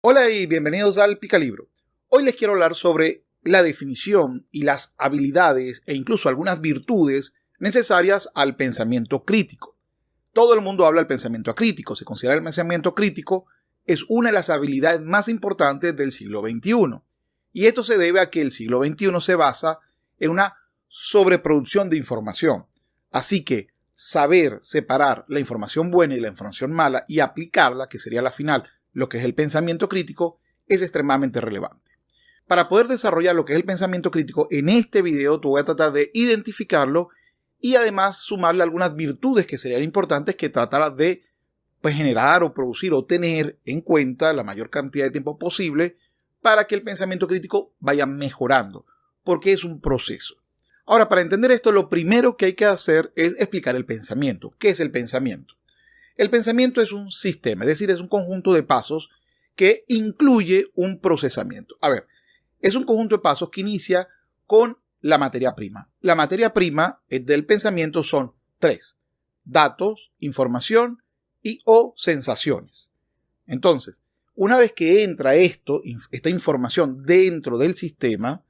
Hola y bienvenidos al Picalibro. Hoy les quiero hablar sobre la definición y las habilidades e incluso algunas virtudes necesarias al pensamiento crítico. Todo el mundo habla del pensamiento crítico. Se considera el pensamiento crítico es una de las habilidades más importantes del siglo XXI. Y esto se debe a que el siglo XXI se basa en una sobreproducción de información. Así que saber separar la información buena y la información mala y aplicarla, que sería la final, lo que es el pensamiento crítico, es extremadamente relevante. Para poder desarrollar lo que es el pensamiento crítico, en este video te voy a tratar de identificarlo y además sumarle algunas virtudes que serían importantes que tratara de generar o producir o tener en cuenta la mayor cantidad de tiempo posible para que el pensamiento crítico vaya mejorando, porque es un proceso. Ahora, para entender esto, lo primero que hay que hacer es explicar el pensamiento. ¿Qué es el pensamiento? El pensamiento es un sistema, es decir, es un conjunto de pasos que incluye un procesamiento. A ver, es un conjunto de pasos que inicia con la materia prima. La materia prima del pensamiento son tres: datos, información y o sensaciones. Entonces, una vez que entra esta información dentro del sistema,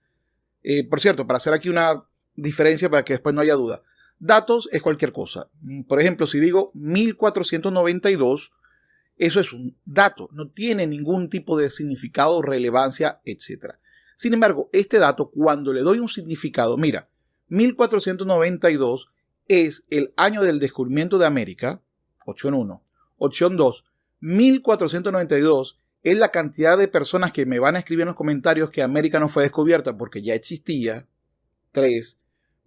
por cierto, para hacer aquí una diferencia para que después no haya duda, datos es cualquier cosa. Por ejemplo, si digo 1492, eso es un dato, no tiene ningún tipo de significado, relevancia, etc. Sin embargo, este dato, cuando le doy un significado, mira, 1492 es el año del descubrimiento de América, opción 1. Opción 2, 1492 es la cantidad de personas que me van a escribir en los comentarios que América no fue descubierta porque ya existía. 3.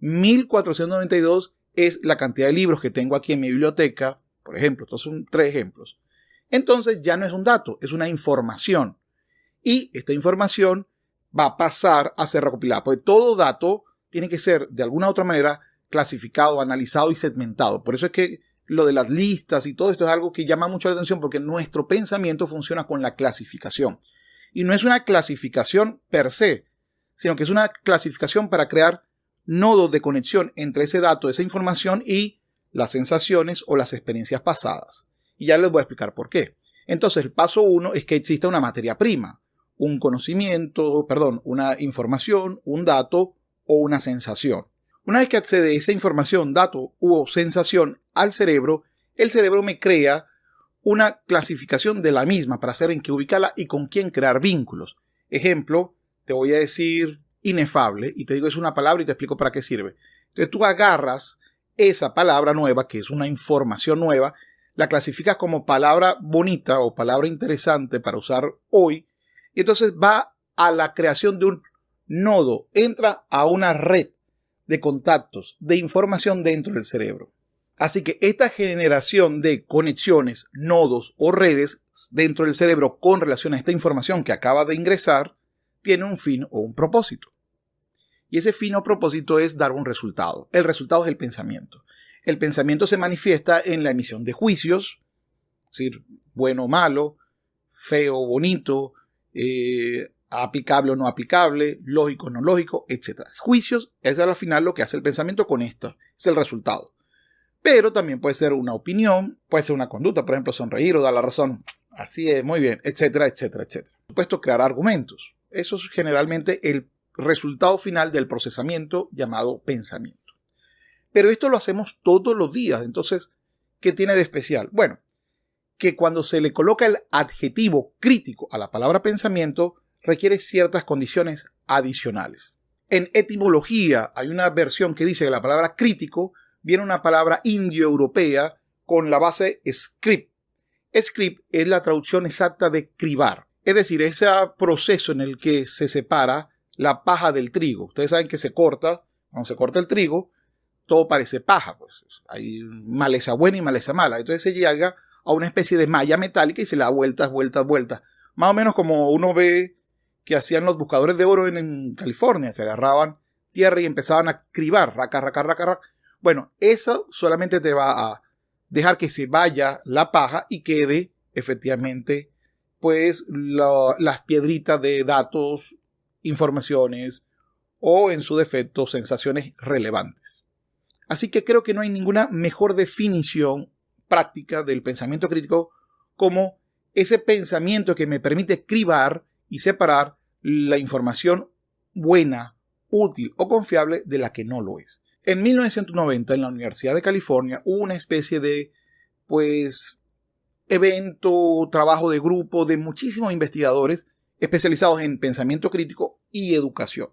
1492 es la cantidad de libros que tengo aquí en mi biblioteca, por ejemplo. Estos son 3 ejemplos. Entonces ya no es un dato, es una información. Y esta información va a pasar a ser recopilada, porque todo dato tiene que ser de alguna u otra manera clasificado, analizado y segmentado. Por eso es que lo de las listas y todo esto es algo que llama mucho la atención, porque nuestro pensamiento funciona con la clasificación. Y no es una clasificación per se, sino que es una clasificación para crear nodos de conexión entre ese dato, esa información y las sensaciones o las experiencias pasadas. Y ya les voy a explicar por qué. Entonces, el paso 1 es que exista una materia prima, un conocimiento, una información, un dato o una sensación. Una vez que accede esa información, dato u sensación al cerebro, el cerebro me crea una clasificación de la misma para saber en qué ubicarla y con quién crear vínculos. Ejemplo, te voy a decir inefable y te digo es una palabra y te explico para qué sirve. Entonces tú agarras esa palabra nueva, que es una información nueva, la clasificas como palabra bonita o palabra interesante para usar hoy, y entonces va a la creación de un nodo, entra a una red de contactos, de información dentro del cerebro. Así que esta generación de conexiones, nodos o redes dentro del cerebro con relación a esta información que acaba de ingresar, tiene un fin o un propósito. Y ese fin o propósito es dar un resultado. El resultado es el pensamiento. El pensamiento se manifiesta en la emisión de juicios, es decir, bueno o malo, feo o bonito, aplicable o no aplicable, lógico o no lógico, etc. Juicios es al final lo que hace el pensamiento con esto, es el resultado. Pero también puede ser una opinión, puede ser una conducta, por ejemplo, sonreír o dar la razón, así es, muy bien, etcétera, etcétera, etcétera. Por supuesto, crear argumentos. Eso es generalmente el resultado final del procesamiento llamado pensamiento. Pero esto lo hacemos todos los días. Entonces, ¿qué tiene de especial? Bueno, que cuando se le coloca el adjetivo crítico a la palabra pensamiento, requiere ciertas condiciones adicionales. En etimología hay una versión que dice que la palabra crítico viene una palabra indoeuropea con la base script. Script es la traducción exacta de cribar. Es decir, ese proceso en el que se separa la paja del trigo. Ustedes saben que se corta, cuando se corta el trigo, todo parece paja, pues hay maleza buena y maleza mala. Entonces se llega a una especie de malla metálica y se le da vueltas, vueltas, vueltas. Más o menos como uno ve que hacían los buscadores de oro en California, que agarraban tierra y empezaban a cribar, raca, raca, raca, raca. Bueno, eso solamente te va a dejar que se vaya la paja y quede efectivamente pues las piedritas de datos, informaciones o en su defecto sensaciones relevantes. Así que creo que no hay ninguna mejor definición práctica del pensamiento crítico como ese pensamiento que me permite cribar y separar la información buena, útil o confiable de la que no lo es. En 1990, en la Universidad de California, hubo una especie de, evento, trabajo de grupo de muchísimos investigadores especializados en pensamiento crítico y educación.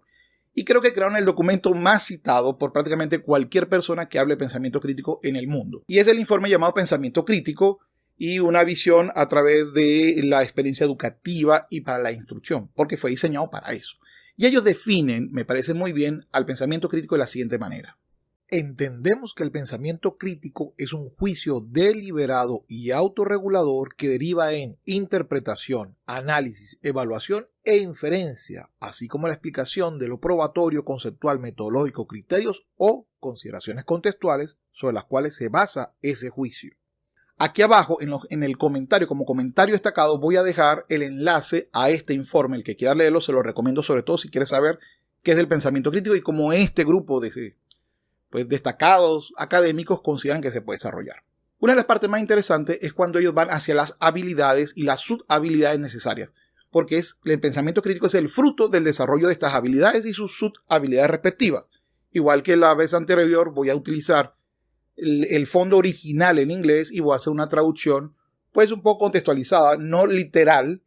Y creo que crearon el documento más citado por prácticamente cualquier persona que hable de pensamiento crítico en el mundo. Y es el informe llamado Pensamiento Crítico y una visión a través de la experiencia educativa y para la instrucción, porque fue diseñado para eso. Y ellos definen, me parece muy bien, al pensamiento crítico de la siguiente manera. Entendemos que el pensamiento crítico es un juicio deliberado y autorregulador que deriva en interpretación, análisis, evaluación e inferencia, así como la explicación de lo probatorio, conceptual, metodológico, criterios o consideraciones contextuales sobre las cuales se basa ese juicio. Aquí abajo, en el comentario, como comentario destacado, voy a dejar el enlace a este informe. El que quiera leerlo, se lo recomiendo, sobre todo si quiere saber qué es el pensamiento crítico y cómo este grupo de destacados académicos consideran que se puede desarrollar. Una de las partes más interesantes es cuando ellos van hacia las habilidades y las subhabilidades necesarias, porque el pensamiento crítico es el fruto del desarrollo de estas habilidades y sus subhabilidades respectivas. Igual que la vez anterior, voy a utilizar el fondo original en inglés y voy a hacer una traducción un poco contextualizada, no literal,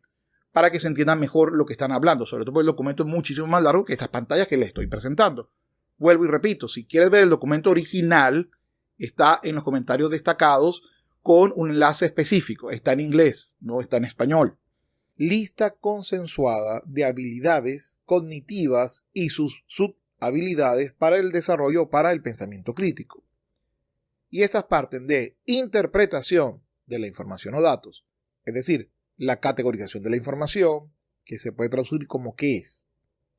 para que se entienda mejor lo que están hablando, sobre todo porque el documento es muchísimo más largo que estas pantallas que les estoy presentando. Vuelvo y repito, si quieres ver el documento original, está en los comentarios destacados con un enlace específico. Está en inglés, no está en español. Lista consensuada de habilidades cognitivas y sus subhabilidades para el desarrollo para el pensamiento crítico. Y estas parten de interpretación de la información o datos, es decir, la categorización de la información, que se puede traducir como qué es,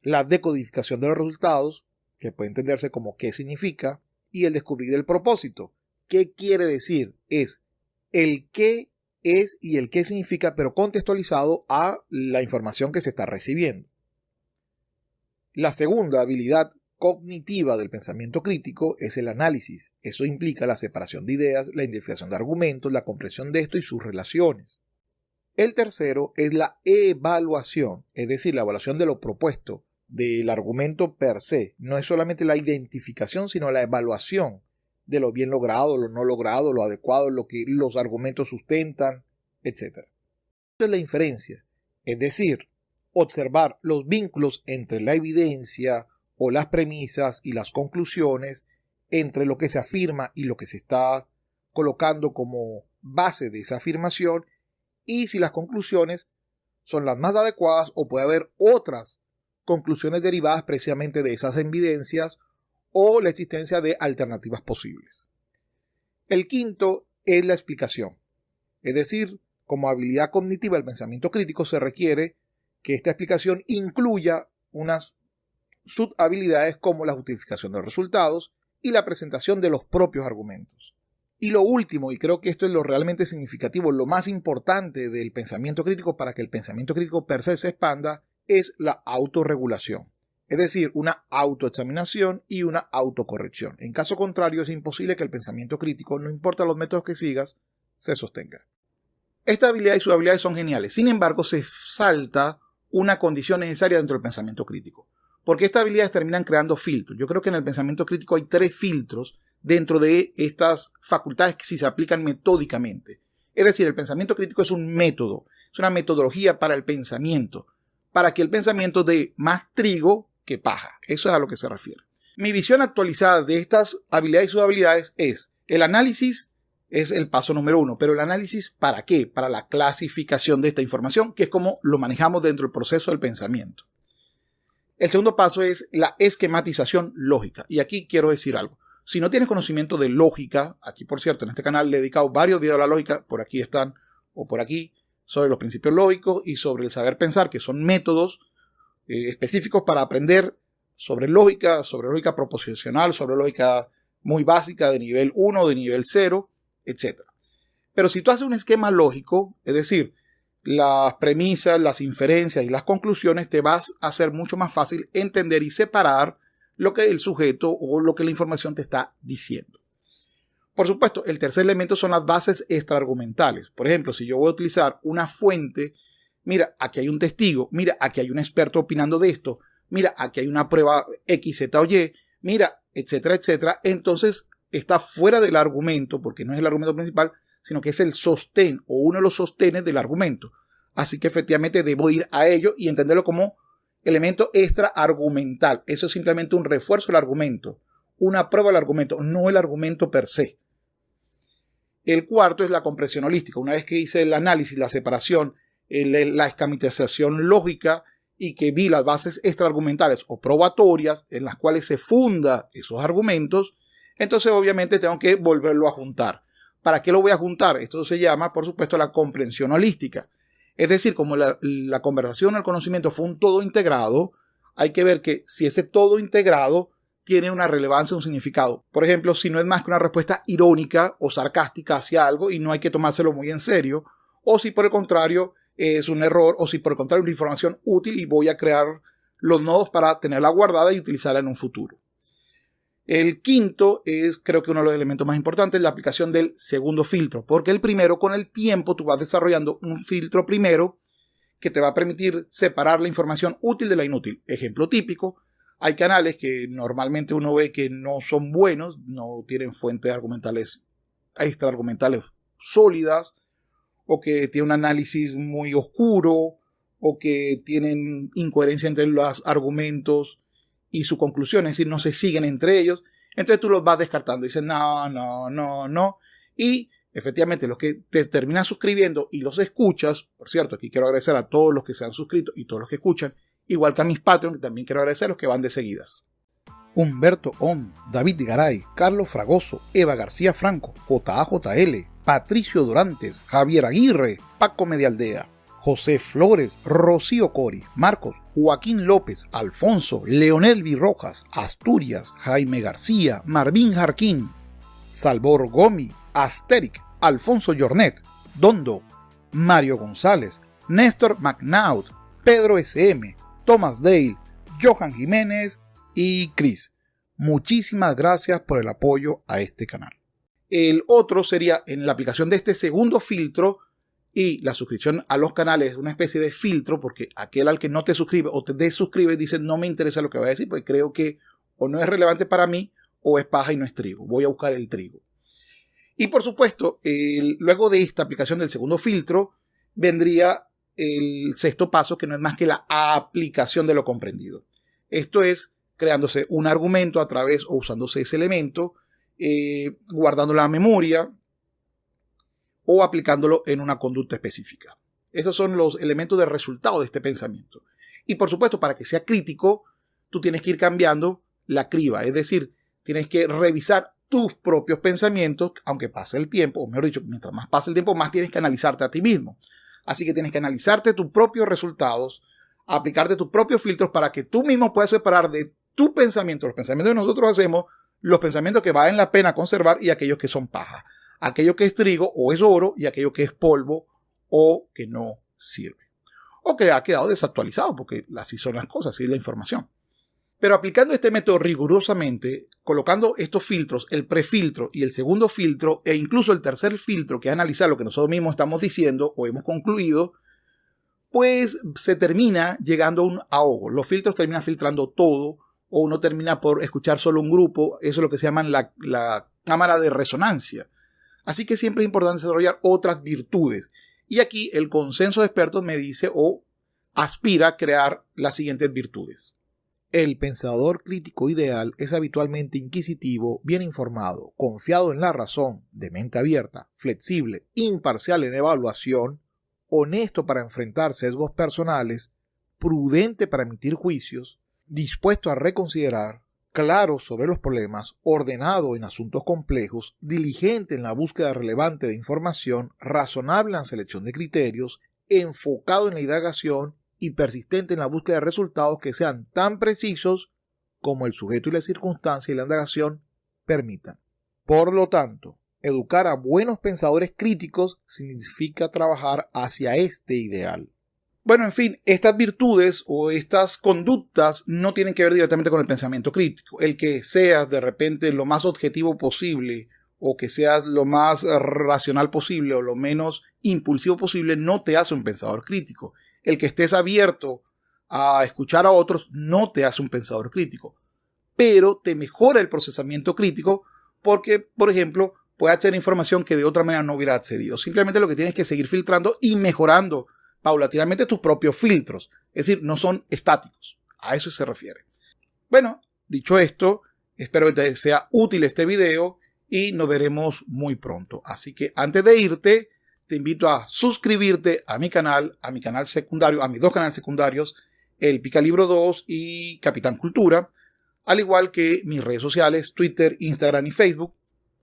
la decodificación de los resultados, que puede entenderse como qué significa, y el descubrir el propósito. ¿Qué quiere decir? Es el qué es y el qué significa, pero contextualizado a la información que se está recibiendo. La segunda habilidad cognitiva del pensamiento crítico es el análisis. Eso implica la separación de ideas, la identificación de argumentos, la comprensión de esto y sus relaciones. El tercero es la evaluación, es decir, la evaluación de lo propuesto, del argumento per se. No es solamente la identificación, sino la evaluación de lo bien logrado, lo no logrado, lo adecuado, lo que los argumentos sustentan, etc. Esa es la inferencia, es decir, observar los vínculos entre la evidencia o las premisas y las conclusiones, entre lo que se afirma y lo que se está colocando como base de esa afirmación, y si las conclusiones son las más adecuadas o puede haber otras conclusiones derivadas precisamente de esas evidencias o la existencia de alternativas posibles. El quinto es la explicación. Es decir, como habilidad cognitiva del pensamiento crítico se requiere que esta explicación incluya unas subhabilidades como la justificación de los resultados y la presentación de los propios argumentos. Y lo último, y creo que esto es lo realmente significativo, lo más importante del pensamiento crítico para que el pensamiento crítico per se se expanda, es la autorregulación, es decir, una autoexaminación y una autocorrección. En caso contrario, es imposible que el pensamiento crítico, no importa los métodos que sigas, se sostenga. Esta habilidad y sus habilidades son geniales. Sin embargo, se salta una condición necesaria dentro del pensamiento crítico, porque estas habilidades terminan creando filtros. Yo creo que en el pensamiento crítico hay 3 filtros dentro de estas facultades que sí se aplican metódicamente. Es decir, el pensamiento crítico es un método, es una metodología para el pensamiento, para que el pensamiento dé más trigo que paja. Eso es a lo que se refiere. Mi visión actualizada de estas habilidades y subhabilidades es: el análisis es el paso número 1, pero el análisis ¿para qué? Para la clasificación de esta información, que es como lo manejamos dentro del proceso del pensamiento. El segundo paso es la esquematización lógica. Y aquí quiero decir algo. Si no tienes conocimiento de lógica, aquí por cierto en este canal le he dedicado varios videos a la lógica, por aquí están o por aquí, sobre los principios lógicos y sobre el saber pensar, que son métodos específicos para aprender sobre lógica proposicional, sobre lógica muy básica de nivel 1, de nivel 0, etc. Pero si tú haces un esquema lógico, es decir, las premisas, las inferencias y las conclusiones, te vas a hacer mucho más fácil entender y separar lo que el sujeto o lo que la información te está diciendo. Por supuesto, el tercer elemento son las bases extraargumentales. Por ejemplo, si yo voy a utilizar una fuente, mira, aquí hay un testigo, mira, aquí hay un experto opinando de esto, mira, aquí hay una prueba X, Z o Y, mira, etcétera, etcétera, entonces está fuera del argumento, porque no es el argumento principal, sino que es el sostén o uno de los sostenes del argumento. Así que efectivamente debo ir a ello y entenderlo como elemento extraargumental. Eso es simplemente un refuerzo del argumento, una prueba del argumento, no el argumento per se. El cuarto es la comprensión holística. Una vez que hice el análisis, la separación, la esquematización lógica y que vi las bases extraargumentales o probatorias en las cuales se funda esos argumentos, entonces obviamente tengo que volverlo a juntar. ¿Para qué lo voy a juntar? Esto se llama, por supuesto, la comprensión holística. Es decir, como la conversación, el conocimiento fue un todo integrado, hay que ver que si ese todo integrado tiene una relevancia, un significado. Por ejemplo, si no es más que una respuesta irónica o sarcástica hacia algo y no hay que tomárselo muy en serio, o si por el contrario es un error, o si por el contrario es una información útil y voy a crear los nodos para tenerla guardada y utilizarla en un futuro. El quinto es, creo que uno de los elementos más importantes, la aplicación del segundo filtro, porque el primero, con el tiempo, tú vas desarrollando un filtro primero que te va a permitir separar la información útil de la inútil. Ejemplo típico, hay canales que normalmente uno ve que no son buenos, no tienen fuentes argumentales, extraargumentales sólidas, o que tienen un análisis muy oscuro, o que tienen incoherencia entre los argumentos y su conclusión, es decir, no se siguen entre ellos. Entonces tú los vas descartando, dices no. Y efectivamente los que te terminas suscribiendo y los escuchas, por cierto, aquí quiero agradecer a todos los que se han suscrito y todos los que escuchan, igual que a mis Patreon, que también quiero agradecer a los que van de seguidas. Humberto On, David Garay, Carlos Fragoso, Eva García Franco, JAJL, Patricio Dorantes, Javier Aguirre, Paco Medialdea, José Flores, Rocío Cori, Marcos, Joaquín López, Alfonso, Leonel Virrojas, Asturias, Jaime García, Marvín Jarquín, Salvor Gomi, Asteric, Alfonso Jornet, Dondo, Mario González, Néstor McNaught, Pedro SM, Thomas Dale, Johan Jiménez y Chris. Muchísimas gracias por el apoyo a este canal. El otro sería en la aplicación de este segundo filtro y la suscripción a los canales es una especie de filtro, porque aquel al que no te suscribe o te desuscribe dice no me interesa lo que va a decir, porque creo que o no es relevante para mí o es paja y no es trigo. Voy a buscar el trigo. Y por supuesto, luego de esta aplicación del segundo filtro vendría el sexto paso, que no es más que la aplicación de lo comprendido. Esto es creándose un argumento a través o usándose ese elemento, guardando la memoria o aplicándolo en una conducta específica. Esos son los elementos de resultado de este pensamiento. Y por supuesto, para que sea crítico, tú tienes que ir cambiando la criba, es decir, tienes que revisar tus propios pensamientos, aunque pase el tiempo, o mejor dicho, mientras más pase el tiempo, más tienes que analizarte a ti mismo. Así que tienes que analizarte tus propios resultados, aplicarte tus propios filtros para que tú mismo puedas separar de tu pensamiento, los pensamientos que nosotros hacemos, los pensamientos que valen la pena conservar y aquellos que son paja. Aquello que es trigo o es oro y aquello que es polvo o que no sirve. O que ha quedado desactualizado, porque así son las cosas, así es la información. Pero aplicando este método rigurosamente, colocando estos filtros, el prefiltro y el segundo filtro, e incluso el tercer filtro, que es analizar lo que nosotros mismos estamos diciendo o hemos concluido, pues se termina llegando a un ahogo. Los filtros terminan filtrando todo, o uno termina por escuchar solo un grupo. Eso es lo que se llama la cámara de resonancia. Así que siempre es importante desarrollar otras virtudes. Y aquí el consenso de expertos me dice o aspira a crear las siguientes virtudes. El pensador crítico ideal es habitualmente inquisitivo, bien informado, confiado en la razón, de mente abierta, flexible, imparcial en evaluación, honesto para enfrentar sesgos personales, prudente para emitir juicios, dispuesto a reconsiderar, claro sobre los problemas, ordenado en asuntos complejos, diligente en la búsqueda relevante de información, razonable en la selección de criterios, enfocado en la indagación y persistente en la búsqueda de resultados que sean tan precisos como el sujeto y la circunstancia y la indagación permitan. Por lo tanto, educar a buenos pensadores críticos significa trabajar hacia este ideal. Bueno, en fin, estas virtudes o estas conductas no tienen que ver directamente con el pensamiento crítico. El que seas de repente lo más objetivo posible o que seas lo más racional posible o lo menos impulsivo posible no te hace un pensador crítico. El que estés abierto a escuchar a otros no te hace un pensador crítico, pero te mejora el procesamiento crítico porque, por ejemplo, puedes acceder a información que de otra manera no hubiera accedido. Simplemente lo que tienes que seguir filtrando y mejorando paulatinamente tus propios filtros. Es decir, no son estáticos. A eso se refiere. Bueno, dicho esto, espero que te sea útil este video y nos veremos muy pronto. Así que antes de irte, te invito a suscribirte a mi canal secundario, a mis dos canales secundarios, el Picalibro 2 y Capitán Cultura, al igual que mis redes sociales, Twitter, Instagram y Facebook.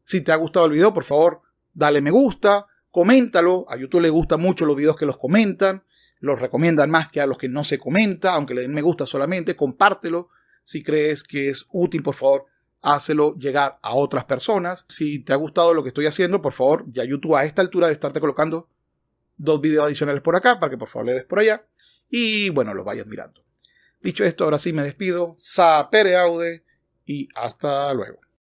Si te ha gustado el video, por favor, dale me gusta, coméntalo. A YouTube le gustan mucho los videos que los comentan, los recomiendan más que a los que no se comenta, aunque le den me gusta solamente. Compártelo. Si crees que es útil, por favor, hácelo llegar a otras personas. Si te ha gustado lo que estoy haciendo, por favor, ya YouTube a esta altura de estarte colocando 2 videos adicionales por acá, para que por favor le des por allá. Y bueno, los vayas mirando. Dicho esto, ahora sí me despido. Sapere aude y hasta luego.